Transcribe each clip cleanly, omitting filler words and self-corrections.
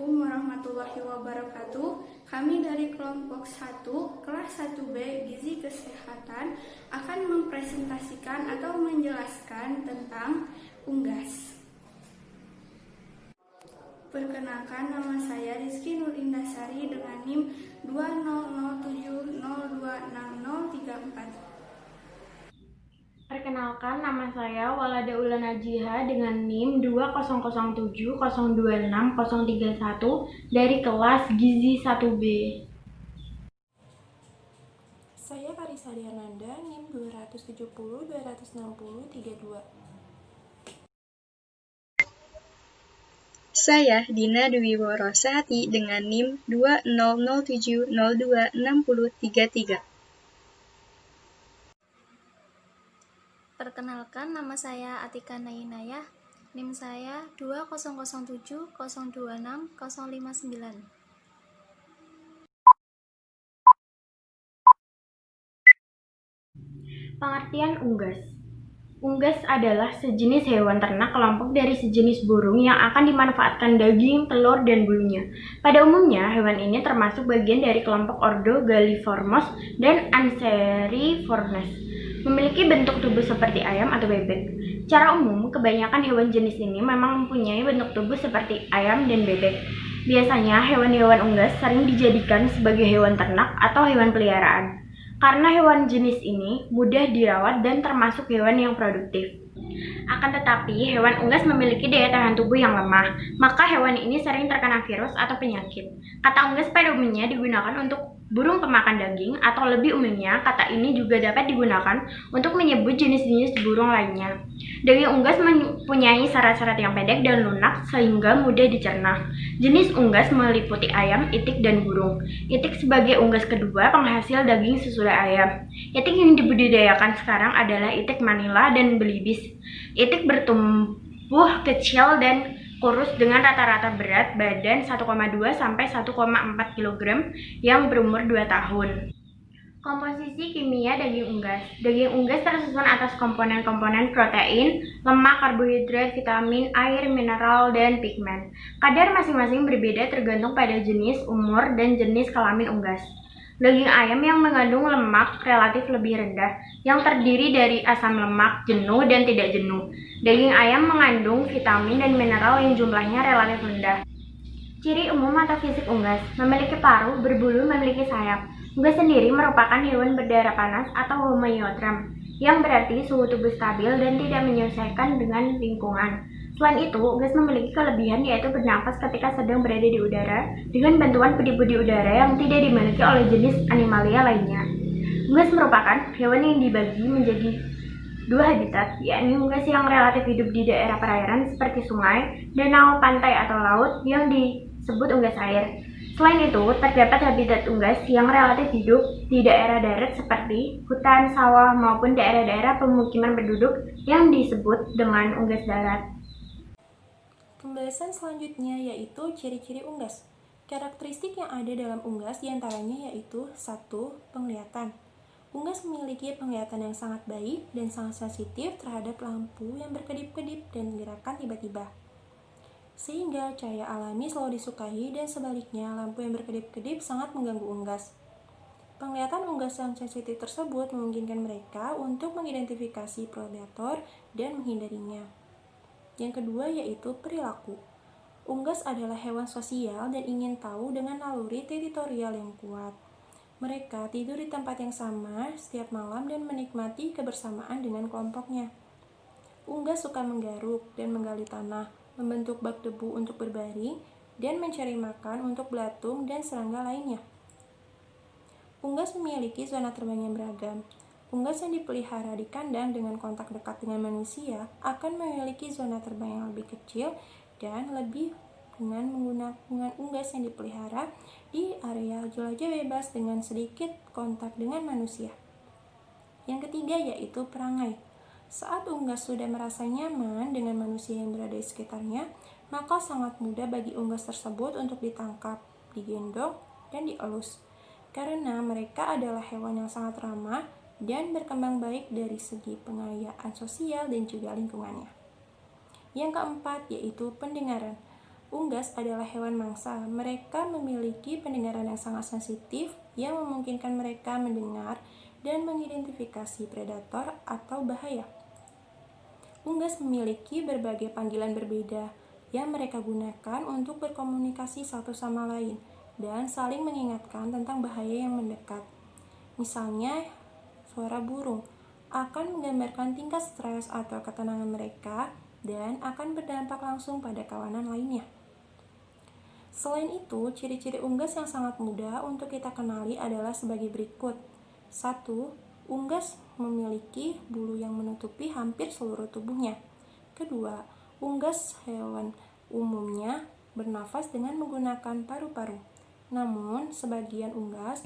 Assalamualaikum warahmatullahi wabarakatuh. Kami dari kelompok 1, kelas 1B Gizi Kesehatan akan mempresentasikan atau menjelaskan tentang unggas. Perkenalkan, nama saya Rizky Nurindasari dengan NIM 2007026034. Perkenalkan, nama saya Walada Ula Najiha dengan NIM 2007026031 dari kelas Gizi 1B. Saya Karisa Diananda, NIM 270260032. Saya Dina Dwi Worosati dengan NIM 2007026033. Perkenalkan, nama saya Atika Nainayah, NIM saya 2007026059. Pengertian unggas. Unggas adalah sejenis hewan ternak kelompok dari sejenis burung yang akan dimanfaatkan daging, telur, dan bulunya. Pada umumnya, hewan ini termasuk bagian dari kelompok ordo Galliformes dan Anseriformes. Memiliki bentuk tubuh seperti ayam atau bebek. Secara umum, kebanyakan hewan jenis ini memang mempunyai bentuk tubuh seperti ayam dan bebek. Biasanya, hewan-hewan unggas sering dijadikan sebagai hewan ternak atau hewan peliharaan. Karena hewan jenis ini mudah dirawat dan termasuk hewan yang produktif. Akan tetapi, hewan unggas memiliki daya tahan tubuh yang lemah, maka hewan ini sering terkena virus atau penyakit. Kata unggas pada umumnya digunakan untuk burung pemakan daging, atau lebih umumnya, kata ini juga dapat digunakan untuk menyebut jenis-jenis burung lainnya. Daging unggas mempunyai syarat-syarat yang pendek dan lunak sehingga mudah dicerna. Jenis unggas meliputi ayam, itik, dan burung. Itik sebagai unggas kedua penghasil daging sesudah ayam. Itik yang dibudidayakan sekarang adalah itik Manila dan belibis. Itik bertumbuh kecil dan kurus dengan rata-rata berat badan 1,2 sampai 1,4 kg yang berumur 2 tahun. Komposisi kimia daging unggas. Daging unggas tersusun atas komponen-komponen protein, lemak, karbohidrat, vitamin, air, mineral, dan pigmen. Kadar masing-masing berbeda tergantung pada jenis, umur, dan jenis kelamin unggas. Daging ayam yang mengandung lemak relatif lebih rendah, yang terdiri dari asam lemak jenuh dan tidak jenuh. Daging ayam mengandung vitamin dan mineral yang jumlahnya relatif rendah. Ciri umum atau fisik unggas: memiliki paruh, berbulu, memiliki sayap. Unggas sendiri merupakan hewan berdarah panas atau homeotherm, yang berarti suhu tubuh stabil dan tidak menyesuaikan dengan lingkungan. Selain itu, unggas memiliki kelebihan yaitu bernafas ketika sedang berada di udara dengan bantuan pudi-pudi udara yang tidak dimiliki oleh jenis animalia lainnya. Unggas merupakan hewan yang dibagi menjadi dua habitat, yakni unggas yang relatif hidup di daerah perairan seperti sungai, danau, pantai, atau laut yang disebut unggas air. Selain itu, terdapat habitat unggas yang relatif hidup di daerah darat seperti hutan, sawah, maupun daerah-daerah pemukiman penduduk yang disebut dengan unggas darat. Pembahasan selanjutnya yaitu ciri-ciri unggas. Karakteristik yang ada dalam unggas diantaranya yaitu 1. Penglihatan. Unggas memiliki penglihatan yang sangat baik dan sangat sensitif terhadap lampu yang berkedip-kedip dan gerakan tiba-tiba. Sehingga cahaya alami selalu disukai dan sebaliknya lampu yang berkedip-kedip sangat mengganggu unggas. Penglihatan unggas yang sensitif tersebut memungkinkan mereka untuk mengidentifikasi predator dan menghindarinya. Yang kedua yaitu perilaku. Unggas adalah hewan sosial dan ingin tahu dengan naluri teritorial yang kuat. Mereka tidur di tempat yang sama setiap malam dan menikmati kebersamaan dengan kelompoknya. Unggas suka menggaruk dan menggali tanah, membentuk bak debu untuk berbaring, dan mencari makan untuk belatung dan serangga lainnya. Unggas memiliki zona terbang yang beragam. Unggas yang dipelihara di kandang dengan kontak dekat dengan manusia akan memiliki zona terbang yang lebih kecil dan lebih dengan menggunakan unggas yang dipelihara di area jelajah bebas dengan sedikit kontak dengan manusia. Yang ketiga yaitu perangai. Saat unggas sudah merasa nyaman dengan manusia yang berada di sekitarnya, maka sangat mudah bagi unggas tersebut untuk ditangkap, digendong, dan dielus. Karena mereka adalah hewan yang sangat ramah dan berkembang baik dari segi pengayaan sosial dan juga lingkungannya. Yang keempat yaitu pendengaran. Unggas adalah hewan mangsa. Mereka memiliki pendengaran yang sangat sensitif yang memungkinkan mereka mendengar dan mengidentifikasi predator atau bahaya. Unggas memiliki berbagai panggilan berbeda yang mereka gunakan untuk berkomunikasi satu sama lain dan saling mengingatkan tentang bahaya yang mendekat. Misalnya, suara burung akan menggambarkan tingkat stres atau ketenangan mereka dan akan berdampak langsung pada kawanan lainnya. Selain itu, ciri-ciri unggas yang sangat mudah untuk kita kenali adalah sebagai berikut. 1. Unggas memiliki bulu yang menutupi hampir seluruh tubuhnya. Kedua, unggas hewan umumnya bernafas dengan menggunakan paru-paru. Namun, sebagian unggas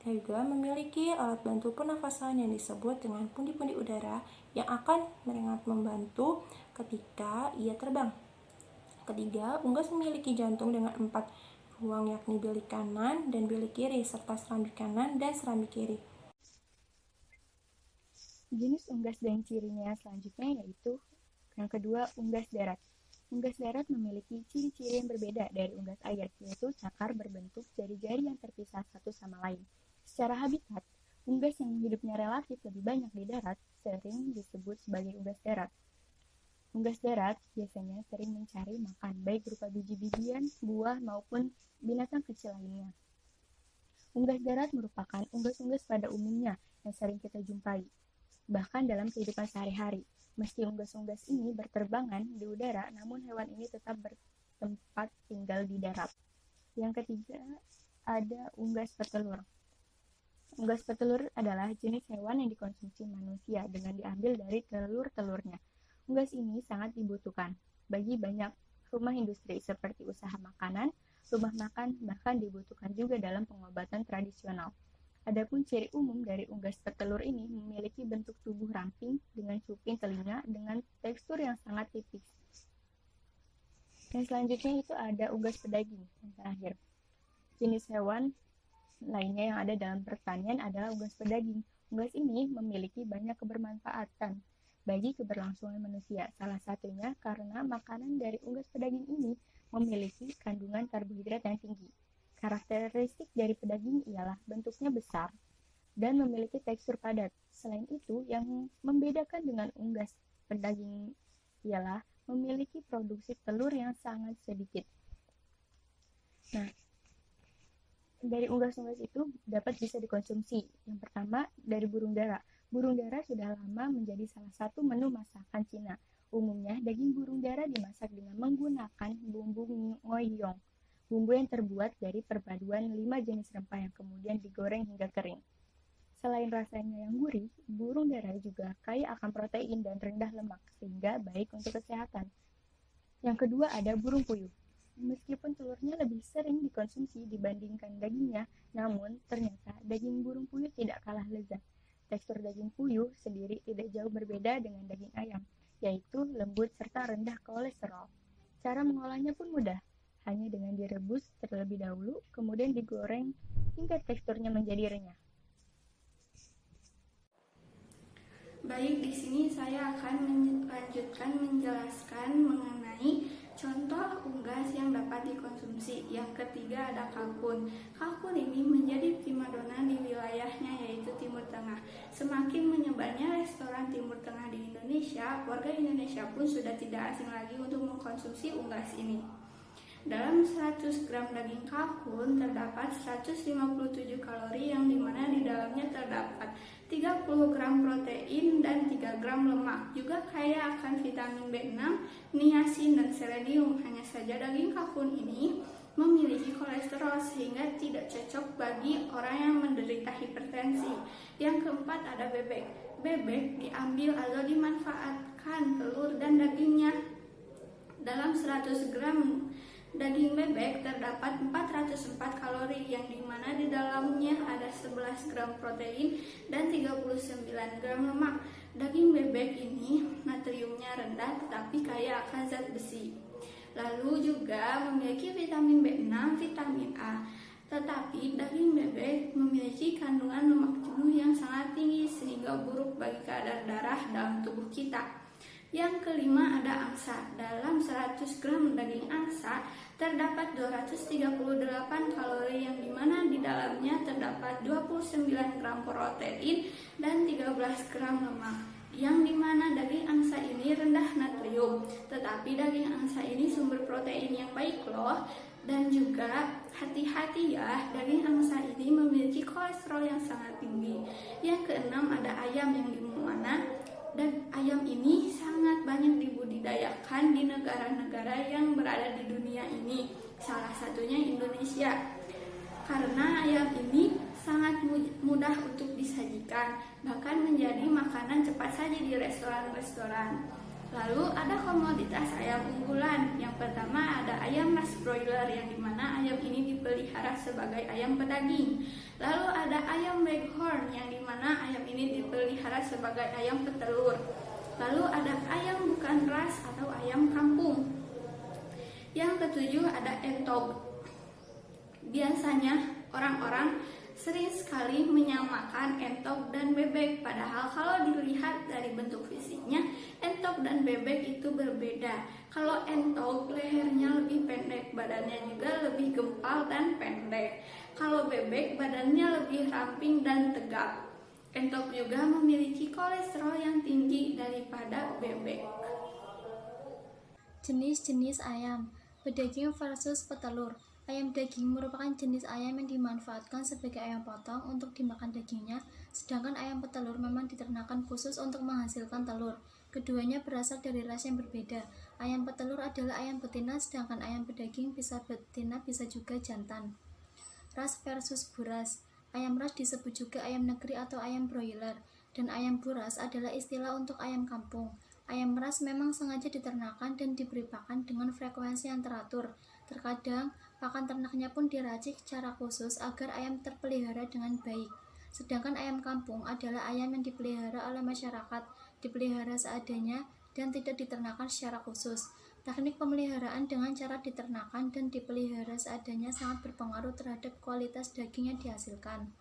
juga memiliki alat bantu pernafasan yang disebut dengan pundi-pundi udara yang akan membantu ketika ia terbang. Ketiga, unggas memiliki jantung dengan 4 ruang yakni bilik kanan dan bilik kiri serta serambi kanan dan serambi kiri. Jenis unggas dan cirinya selanjutnya yaitu yang kedua, unggas darat. Unggas darat memiliki ciri-ciri yang berbeda dari unggas air, yaitu cakar berbentuk jari-jari yang terpisah satu sama lain. Secara habitat, unggas yang hidupnya relatif lebih banyak di darat sering disebut sebagai unggas darat. Unggas darat biasanya sering mencari makan, baik berupa biji-bijian, buah, maupun binatang kecil lainnya. Unggas darat merupakan unggas-unggas pada umumnya yang sering kita jumpai, bahkan dalam kehidupan sehari-hari. Meski unggas-unggas ini berterbangan di udara, namun hewan ini tetap bertempat tinggal di darat. Yang ketiga, ada unggas petelur. Unggas petelur adalah jenis hewan yang dikonsumsi manusia dengan diambil dari telur-telurnya. Unggas ini sangat dibutuhkan bagi banyak rumah industri seperti usaha makanan, rumah makan, bahkan dibutuhkan juga dalam pengobatan tradisional. Adapun ciri umum dari unggas petelur ini memiliki bentuk tubuh ramping dengan cuping telinga dengan tekstur yang sangat tipis. Yang selanjutnya itu ada unggas pedaging yang terakhir. Jenis hewan lainnya yang ada dalam pertanian adalah unggas pedaging. Unggas ini memiliki banyak kebermanfaatan bagi keberlangsungan manusia. Salah satunya karena makanan dari unggas pedaging ini memiliki kandungan karbohidrat yang tinggi. Karakteristik dari pedaging ialah bentuknya besar dan memiliki tekstur padat. Selain itu, yang membedakan dengan unggas pedaging ialah memiliki produksi telur yang sangat sedikit. Nah, dari unggas-unggas itu dapat bisa dikonsumsi. Yang pertama, dari burung dara. Burung dara sudah lama menjadi salah satu menu masakan Cina. Umumnya, daging burung dara dimasak dengan menggunakan bumbu ngoyong, bumbu yang terbuat dari perpaduan 5 jenis rempah yang kemudian digoreng hingga kering. Selain rasanya yang gurih, burung dara juga kaya akan protein dan rendah lemak, sehingga baik untuk kesehatan. Yang kedua ada burung puyuh. Meskipun telurnya lebih sering dikonsumsi dibandingkan dagingnya, namun ternyata daging burung puyuh tidak kalah lezat. Tekstur daging puyuh sendiri tidak jauh berbeda dengan daging ayam, yaitu lembut serta rendah kolesterol. Cara mengolahnya pun mudah, hanya dengan direbus terlebih dahulu, kemudian digoreng hingga teksturnya menjadi renyah. Baik, di sini saya akan melanjutkan menjelaskan mengenai contoh unggas yang dapat dikonsumsi. Yang ketiga ada kalkun. Kalkun ini menjadi primadona di wilayahnya yaitu Timur Tengah. Semakin menyebarnya restoran Timur Tengah di Indonesia, warga Indonesia pun sudah tidak asing lagi untuk mengkonsumsi unggas ini. Dalam 100 gram daging kalkun terdapat 157 kalori yang dimana di dalamnya terdapat 30 gram protein dan 3 gram lemak. Juga kaya akan vitamin B6, niacin, dan selenium. Hanya saja daging kalkun ini memiliki kolesterol sehingga tidak cocok bagi orang yang menderita hipertensi. Yang keempat ada bebek. Bebek diambil atau dimanfaatkan telur dan dagingnya. Dalam 100 gram daging bebek terdapat 404 kalori yang dimana di dalamnya ada 11 gram protein dan 39 gram lemak. Daging bebek ini natriumnya rendah tetapi kaya akan zat besi. Lalu juga memiliki vitamin B6, vitamin A. Tetapi daging bebek memiliki kandungan lemak jenuh yang sangat tinggi sehingga buruk bagi kadar darah dalam tubuh kita. Yang kelima ada angsa. Dalam 100 gram daging angsa terdapat 238 kalori yang dimana di dalamnya terdapat 29 gram protein dan 13 gram lemak. Yang dimana daging angsa ini rendah natrium, tetapi daging angsa ini sumber protein yang baik loh. Dan juga hati-hati ya, daging angsa ini memiliki kolesterol yang sangat tinggi. Yang keenam ada ayam, yang dimana dan ayam ini sangat banyak dibudidayakan di negara-negara yang berada di dunia ini, salah satunya Indonesia. Karena ayam ini sangat mudah untuk disajikan, bahkan menjadi makanan cepat saji di restoran-restoran. Lalu ada komoditas ayam unggulan. Yang pertama ada ayam ras broiler, yang dimana ayam ini dipelihara sebagai ayam pedaging. Lalu ada ayam leghorn, yang dimana ayam ini dipelihara sebagai ayam petelur. Lalu ada ayam bukan ras atau ayam kampung. Yang ketujuh ada entog. Biasanya orang-orang sering sekali menyamakan entok dan bebek, padahal kalau dilihat dari bentuk fisiknya, entok dan bebek itu berbeda. Kalau entok lehernya lebih pendek, badannya juga lebih gempal dan pendek. Kalau bebek badannya lebih ramping dan tegap. Entok juga memiliki kolesterol yang tinggi daripada bebek. Jenis-jenis ayam, pedaging versus petelur. Ayam daging merupakan jenis ayam yang dimanfaatkan sebagai ayam potong untuk dimakan dagingnya, sedangkan ayam petelur memang diternakan khusus untuk menghasilkan telur. Keduanya berasal dari ras yang berbeda. Ayam petelur adalah ayam betina, sedangkan ayam pedaging bisa betina bisa juga jantan. Ras versus buras. Ayam ras disebut juga ayam negeri atau ayam broiler, dan ayam buras adalah istilah untuk ayam kampung. Ayam ras memang sengaja diternakan dan diberi pakan dengan frekuensi yang teratur. Terkadang, pakan ternaknya pun diracik secara khusus agar ayam terpelihara dengan baik. Sedangkan ayam kampung adalah ayam yang dipelihara oleh masyarakat, dipelihara seadanya, dan tidak diternakan secara khusus. Teknik pemeliharaan dengan cara diternakan dan dipelihara seadanya sangat berpengaruh terhadap kualitas daging yang dihasilkan.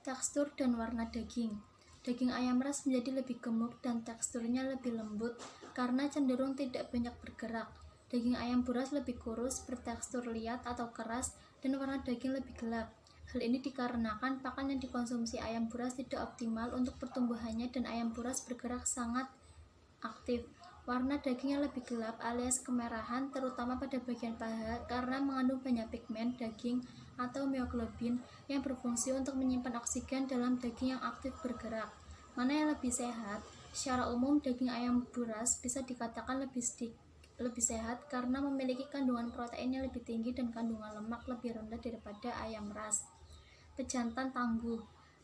Tekstur dan warna daging. Daging ayam ras menjadi lebih gemuk dan teksturnya lebih lembut karena cenderung tidak banyak bergerak. Daging ayam buras lebih kurus, bertekstur liat atau keras, dan warna daging lebih gelap. Hal ini dikarenakan pakan yang dikonsumsi ayam buras tidak optimal untuk pertumbuhannya dan ayam buras bergerak sangat aktif. Warna dagingnya lebih gelap alias kemerahan, terutama pada bagian paha karena mengandung banyak pigmen daging atau mioglobin yang berfungsi untuk menyimpan oksigen dalam daging yang aktif bergerak. Mana yang lebih sehat? Secara umum, daging ayam buras bisa dikatakan lebih sehat karena memiliki kandungan protein yang lebih tinggi dan kandungan lemak lebih rendah daripada ayam ras. Pejantan tangguh.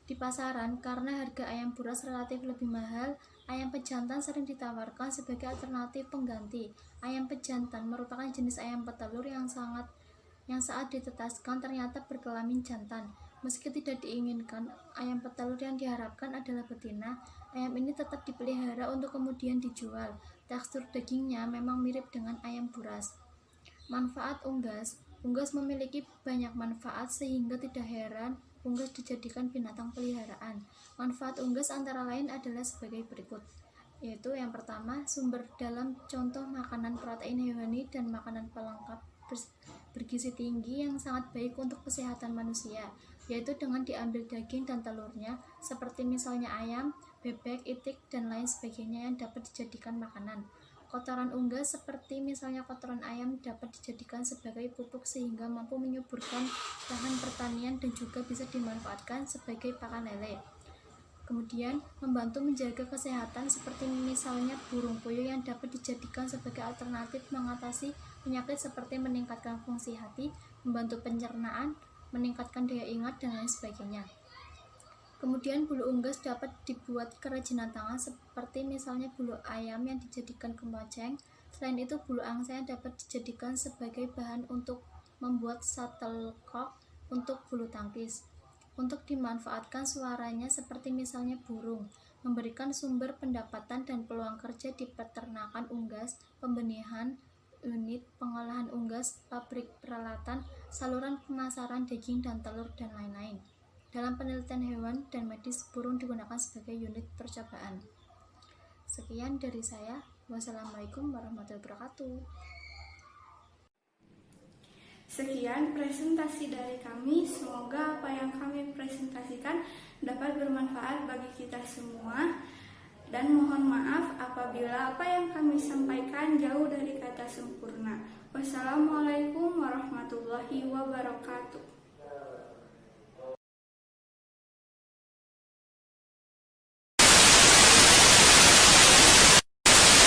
Di pasaran, karena harga ayam buras relatif lebih mahal, ayam pejantan sering ditawarkan sebagai alternatif pengganti. Ayam pejantan merupakan jenis ayam petelur yang saat ditetaskan ternyata berkelamin jantan. Meski tidak diinginkan, ayam petelur yang diharapkan adalah betina. Ayam ini tetap dipelihara untuk kemudian dijual. Tekstur dagingnya memang mirip dengan ayam buras. Manfaat unggas. Unggas memiliki banyak manfaat sehingga tidak heran unggas dijadikan binatang peliharaan. Manfaat unggas antara lain adalah sebagai berikut, yaitu yang pertama, sumber dalam contoh makanan protein hewani dan makanan pelengkap bergizi tinggi yang sangat baik untuk kesehatan manusia, yaitu dengan diambil daging dan telurnya, seperti misalnya ayam, bebek, itik, dan lain sebagainya yang dapat dijadikan makanan. Kotoran unggas seperti misalnya kotoran ayam dapat dijadikan sebagai pupuk sehingga mampu menyuburkan lahan pertanian dan juga bisa dimanfaatkan sebagai pakan lele. Kemudian, membantu menjaga kesehatan seperti misalnya burung puyuh yang dapat dijadikan sebagai alternatif mengatasi penyakit seperti meningkatkan fungsi hati, membantu pencernaan, meningkatkan daya ingat, dan lain sebagainya. Kemudian bulu unggas dapat dibuat kerajinan tangan seperti misalnya bulu ayam yang dijadikan kemoceng. Selain itu, bulu angsa yang dapat dijadikan sebagai bahan untuk membuat shuttlecock untuk bulu tangkis. Untuk dimanfaatkan suaranya seperti misalnya burung, memberikan sumber pendapatan dan peluang kerja di peternakan unggas, pembenihan, unit pengolahan unggas, pabrik peralatan, saluran pemasaran daging dan telur, dan lain-lain. Dalam penelitian hewan dan medis, burung digunakan sebagai unit percobaan. Sekian dari saya. Wassalamualaikum warahmatullahi wabarakatuh. Sekian presentasi dari kami. Semoga apa yang kami presentasikan dapat bermanfaat bagi kita semua. Dan mohon maaf apabila apa yang kami sampaikan jauh dari kata sempurna. Wassalamualaikum warahmatullahi wabarakatuh.